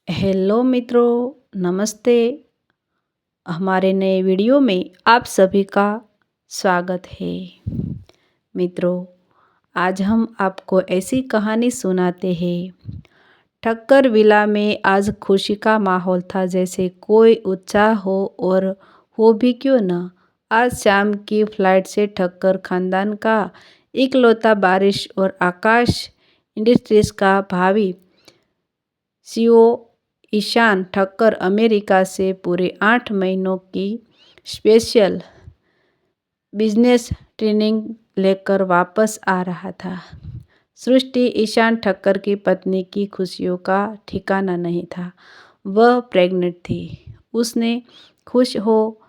Hello मित्रों, नमस्ते। हमारे नए वीडियो में आप सभी का स्वागत है। मित्रों, आज हम आपको ऐसी कहानी सुनाते हैं। ठक्कर विला में आज खुशी का माहौल था, जैसे कोई उत्साह हो और हो भी क्यों न। आज शाम की फ्लाइट से ठक्कर खानदान का इकलौता बारिश और आकाश इंडस्ट्रीज का भावी सीईओ ईशान ठक्कर अमेरिका से पूरे 8 महीनों की स्पेशल बिजनेस ट्रेनिंग लेकर वापस आ रहा था। सृष्टि ईशान ठक्कर की पत्नी की खुशियों का ठिकाना नहीं था। वह प्रेग्नेंट थी। उसने खुश हो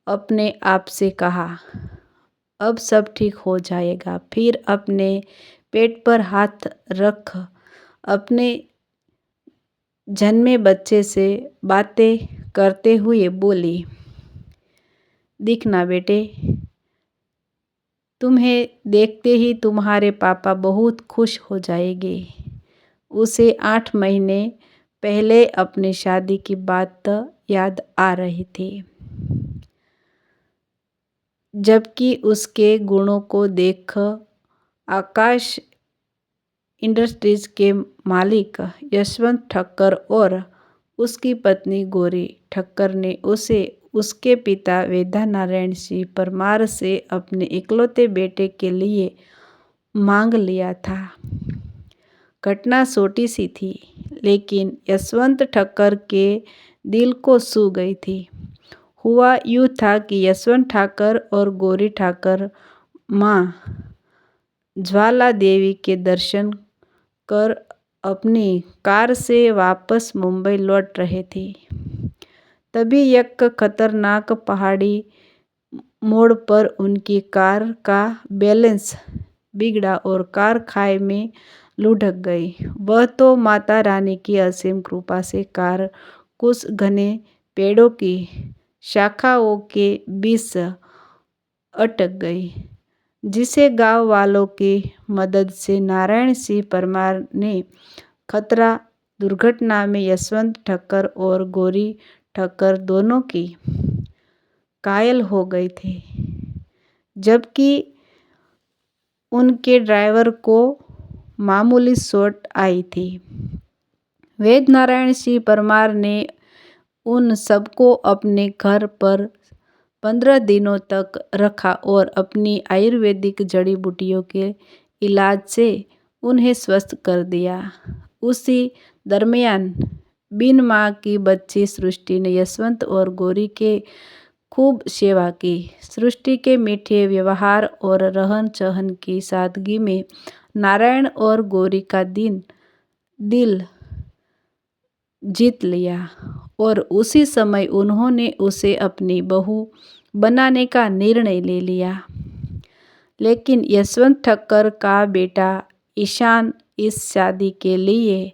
अपने आप से कहा, अब सब ठीक हो जाएगा। फिर अपने पेट पर हाथ रख अपने जन्मे बच्चे से बातें करते हुए बोली, दिखना बेटे, तुम्हें देखते ही तुम्हारे पापा बहुत खुश हो जाएंगे। उसे 8 महीने पहले अपनी शादी की बात याद आ रही थी, जबकि उसके गुणों को देख आकाश इंडस्ट्रीज के मालिक यशवंत ठक्कर और उसकी पत्नी गौरी ठक्कर ने उसे उसके पिता वेदानारायण सिंह परमार से अपने इकलौते बेटे के लिए मांग लिया था। घटना छोटी सी थी, लेकिन यशवंत ठक्कर के दिल को छू गई थी। हुआ यूँ था कि यशवंत ठाकर और गौरी ठाकर माँ ज्वाला देवी के दर्शन कर अपनी कार से वापस मुंबई लौट रहे थे। तभी एक खतरनाक पहाड़ी मोड़ पर उनकी कार का बैलेंस बिगड़ा और कार खाई में लुढ़क गई। वह तो माता रानी की असीम कृपा से कार कुछ घने पेड़ों की शाखाओं के बीच अटक गई, जिसे गांव वालों की मदद से नारायण सिंह परमार ने खतरा दुर्घटना में यशवंत ठक्कर और गौरी ठक्कर दोनों की घायल हो गए थे, जबकि उनके ड्राइवर को मामूली चोट आई थी। वेद नारायण सिंह परमार ने उन सबको अपने घर पर 15 दिनों तक रखा और अपनी आयुर्वेदिक जड़ी बूटियों के इलाज से उन्हें स्वस्थ कर दिया। उसी दरमियान बिन माँ की बच्ची सृष्टि ने यशवंत और गौरी के खूब सेवा की। सृष्टि के मीठे व्यवहार और रहन सहन की सादगी में नारायण और गौरी का दिल जीत लिया और उसी समय उन्होंने उसे अपनी बहू बनाने का निर्णय ले लिया। लेकिन यशवंत ठक्कर का बेटा ईशान इस शादी के लिए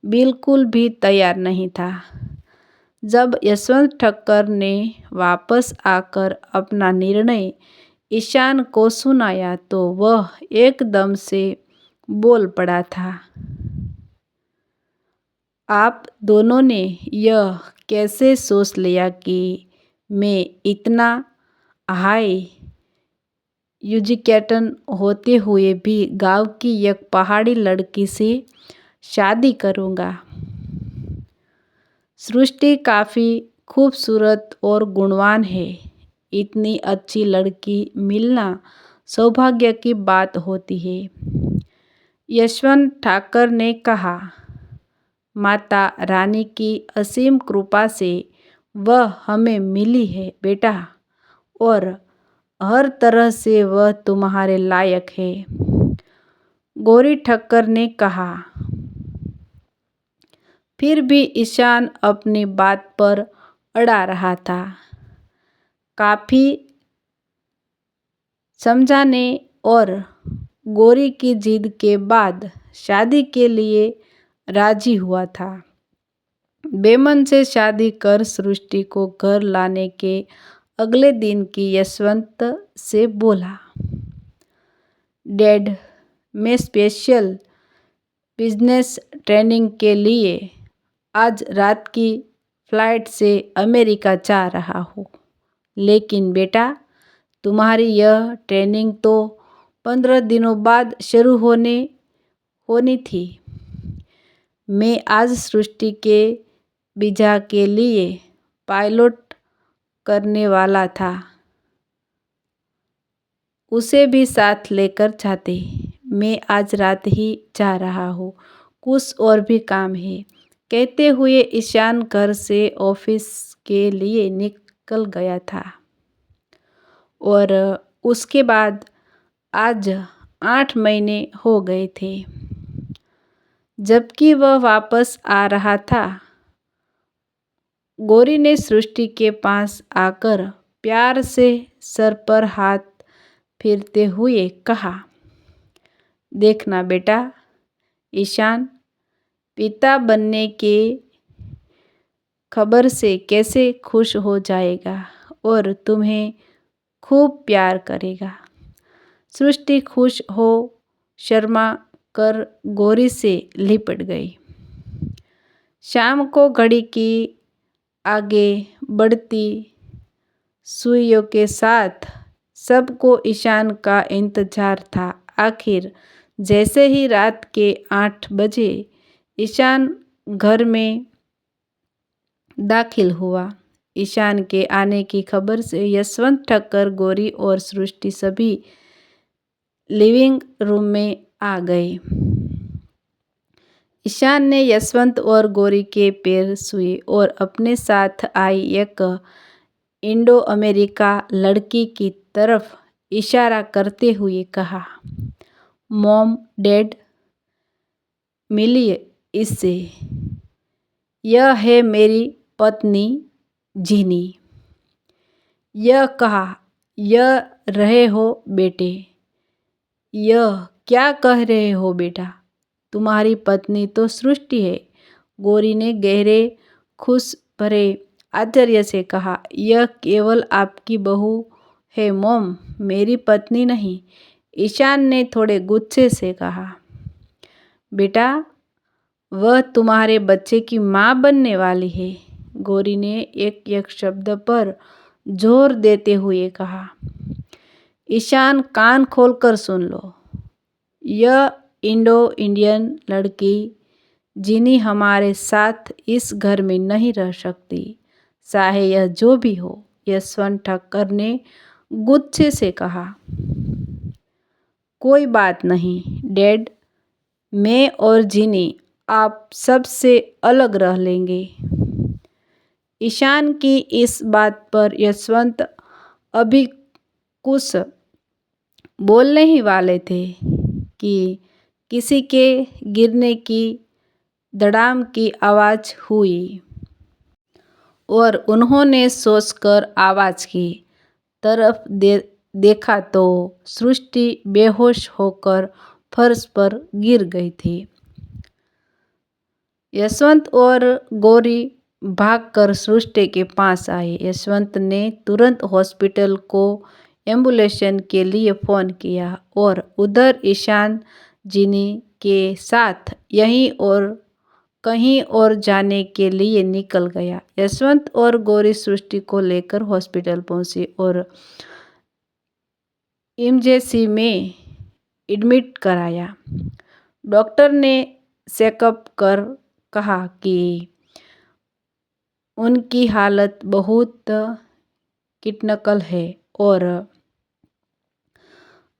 बिल्कुल भी तैयार नहीं था। जब यशवंत ठक्कर ने वापस आकर अपना निर्णय ईशान को सुनाया तो वह एकदम से बोल पड़ा था, आप दोनों ने यह कैसे सोच लिया कि मैं इतना हाई एजुकेटेड होते हुए भी गांव की एक पहाड़ी लड़की से शादी करूंगा। सृष्टि काफ़ी खूबसूरत और गुणवान है। इतनी अच्छी लड़की मिलना सौभाग्य की बात होती है। यशवंत ठाकर ने कहा, माता रानी की असीम कृपा से वह हमें मिली है बेटा, और हर तरह से वह तुम्हारे लायक है। गौरी ठक्कर ने कहा। फिर भी ईशान अपनी बात पर अड़ा रहा था। काफ़ी समझाने और गौरी की जिद के बाद शादी के लिए राजी हुआ था। बेमन से शादी कर सृष्टि को घर लाने के अगले दिन की यशवंत से बोला, डैड, मैं स्पेशल बिजनेस ट्रेनिंग के लिए आज रात की फ्लाइट से अमेरिका जा रहा हूँ। लेकिन बेटा, तुम्हारी यह ट्रेनिंग तो 15 दिनों बाद शुरू होनी थी। मैं आज सृष्टि के वीज़ा के लिए पायलट करने वाला था। उसे भी साथ लेकर जाते। मैं आज रात ही जा रहा हूँ, कुछ और भी काम है। कहते हुए ईशान घर से ऑफिस के लिए निकल गया था। और उसके बाद आज 8 महीने हो गए थे। जबकि वह वापस आ रहा था, गौरी ने सृष्टि के पास आकर प्यार से सर पर हाथ फेरते हुए कहा, देखना बेटा, ईशान पिता बनने के खबर से कैसे खुश हो जाएगा और तुम्हें खूब प्यार करेगा। सृष्टि खुश हो शर्मा कर गौरी से लिपट गई। शाम को घड़ी की आगे बढ़ती सुइयों के साथ सबको ईशान का इंतजार था। आखिर जैसे ही रात के 8 बजे ईशान घर में दाखिल हुआ। ईशान के आने की खबर से यशवंत ठक्कर, गौरी और सृष्टि सभी लिविंग रूम में आ गए। ईशान ने यशवंत और गौरी के पैर छुए और अपने साथ आई एक इंडो अमेरिका लड़की की तरफ इशारा करते हुए कहा, मॉम, डैड, मिलिए इससे। यह है मेरी पत्नी जीनी। यह कहा, यह रहे हो बेटे। यह क्या कह रहे हो बेटा? तुम्हारी पत्नी तो सृष्टि है। गौरी ने गहरे खुश भरे आश्चर्य से कहा, यह केवल आपकी बहू है मॉम, मेरी पत्नी नहीं। ईशान ने थोड़े गुस्से से कहा, बेटा, वह तुम्हारे बच्चे की माँ बनने वाली है। गौरी ने एक एक शब्द पर जोर देते हुए कहा। ईशान, कान खोलकर सुन लो। यह इंडो इंडियन लड़की जिनी हमारे साथ इस घर में नहीं रह सकती, चाहे यह जो भी हो। यशवंत ठक्कर ने गुस्से से कहा, कोई बात नहीं डैड, मैं और जिनी आप सबसे अलग रह लेंगे। ईशान की इस बात पर यशवंत अभी कुछ बोलने ही वाले थे कि किसी के गिरने की धड़ाम की आवाज़ हुई और उन्होंने सोचकर आवाज़ की तरफ देखा तो सृष्टि बेहोश होकर फर्श पर गिर गई थी। यशवंत और गौरी भागकर सृष्टि के पास आए। यशवंत ने तुरंत हॉस्पिटल को एम्बुलेंस के लिए फ़ोन किया और उधर ईशान जिनी के साथ यहीं और कहीं और जाने के लिए निकल गया। यशवंत और गौरी सृष्टि को लेकर हॉस्पिटल पहुंचे और इमरजेंसी में एडमिट कराया। डॉक्टर ने चेकअप कर कहा कि उनकी हालत बहुत क्रिटिकल है और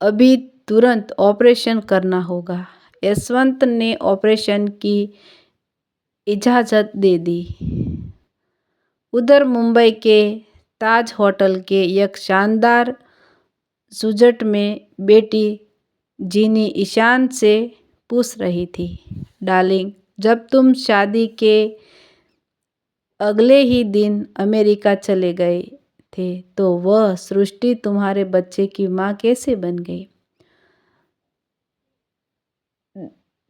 अभी तुरंत ऑपरेशन करना होगा। यशवंत ने ऑपरेशन की इजाज़त दे दी। उधर मुंबई के ताज होटल के एक शानदार सुजट में बेटी जीनी ईशान से पूछ रही थी, डार्लिंग, जब तुम शादी के अगले ही दिन अमेरिका चले गए थे तो वह सृष्टि तुम्हारे बच्चे की माँ कैसे बन गई?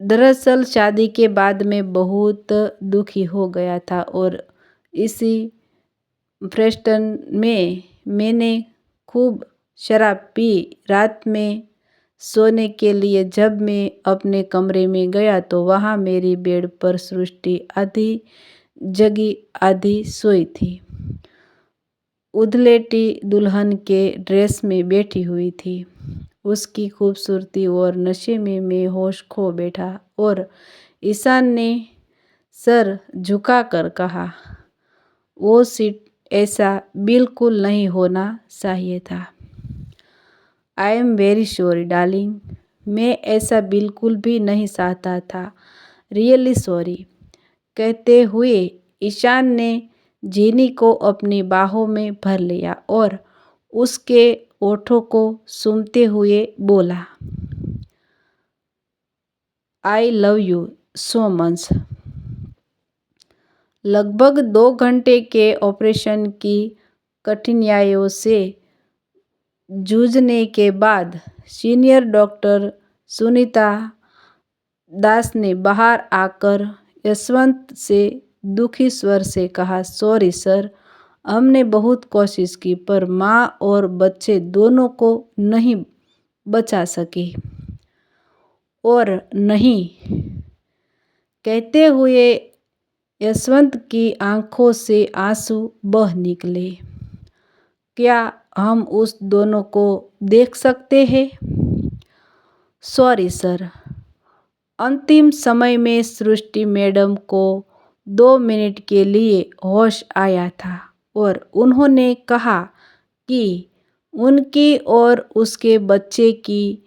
दरअसल शादी के बाद मैं बहुत दुखी हो गया था और इसी फ्रस्ट्रेशन में मैंने खूब शराब पी रात में सोने के लिए जब मैं अपने कमरे में गया तो वहाँ मेरी बेड पर सृष्टि आधी जगी आधी सोई थी। उधलेटी दुल्हन के ड्रेस में बैठी हुई थी। उसकी खूबसूरती और नशे में मैं होश खो बैठा और ईशान ने सर झुकाकर कहा, वो सीट ऐसा बिल्कुल नहीं होना चाहिए था। I am very sorry darling, मैं ऐसा बिल्कुल भी नहीं चाहता था। Really sorry. कहते हुए ईशान ने जीनी को अपनी बाहों में भर लिया और उसके ओठों को सूंघते हुए बोला, I love you so much. लगभग 2 घंटे के ऑपरेशन की कठिनाइयों से जूझने के बाद सीनियर डॉक्टर सुनीता दास ने बाहर आकर यशवंत से दुखी स्वर से कहा, सॉरी सर, हमने बहुत कोशिश की पर माँ और बच्चे दोनों को नहीं बचा सके। और नहीं। कहते हुए यशवंत की आंखों से आंसू बह निकले। क्या हम उस दोनों को देख सकते हैं? Sorry sir. अंतिम समय में सृष्टि मैडम को 2 मिनट के लिए होश आया था और उन्होंने कहा कि उनकी और उसके बच्चे की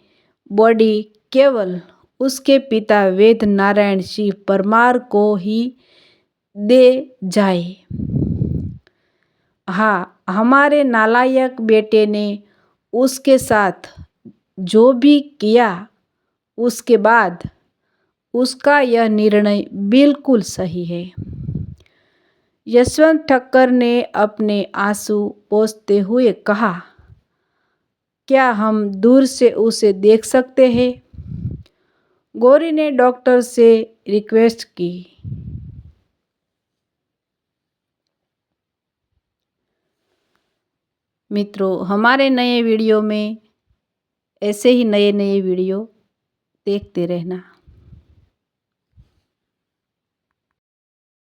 बॉडी केवल उसके पिता वेद नारायण सिंह परमार को ही दे जाए। हाँ, हमारे नालायक बेटे ने उसके साथ जो भी किया उसके बाद उसका यह निर्णय बिल्कुल सही है। यशवंत ठक्कर ने अपने आंसू पोंछते हुए कहा, क्या हम दूर से उसे देख सकते हैं? गौरी ने डॉक्टर से रिक्वेस्ट की। मित्रों, हमारे नए वीडियो में ऐसे ही नए वीडियो देखते रहना।